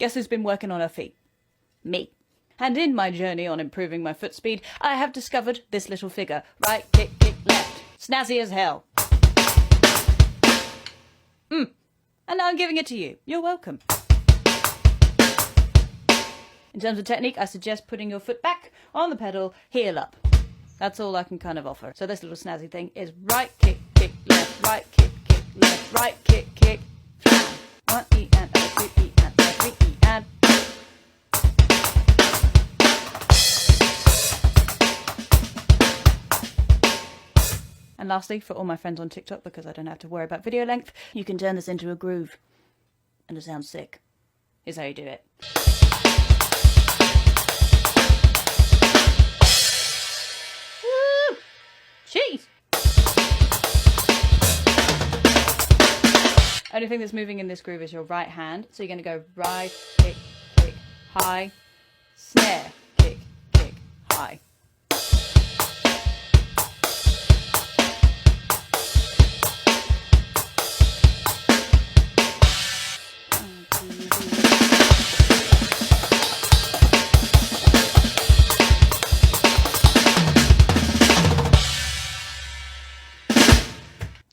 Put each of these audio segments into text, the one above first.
Guess who's been working on her feet? Me. And in my journey on improving my foot speed, I have discovered this little figure. Right, kick, kick, left. Snazzy as hell. And now I'm giving it to you. You're welcome. In terms of technique, I suggest putting your foot back on the pedal, heel up. That's all I can kind of offer. So this little snazzy thing is right kick, kick, left, right kick, kick, left, right kick, kick, flam. 1 E and O, 2 E and O, 3 E and. And lastly, for all my friends on TikTok, because I don't have to worry about video length, you can turn this into a groove. And it sounds sick. Here's how you do it. Woo! Jeez! Only thing that's moving in this groove is your right hand. So you're going to go right, kick, kick, high, snare, kick, kick, high.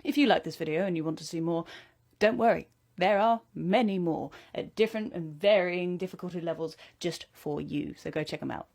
If you like this video and you want to see more, don't worry. There are many more at different and varying difficulty levels just for you. So go check them out.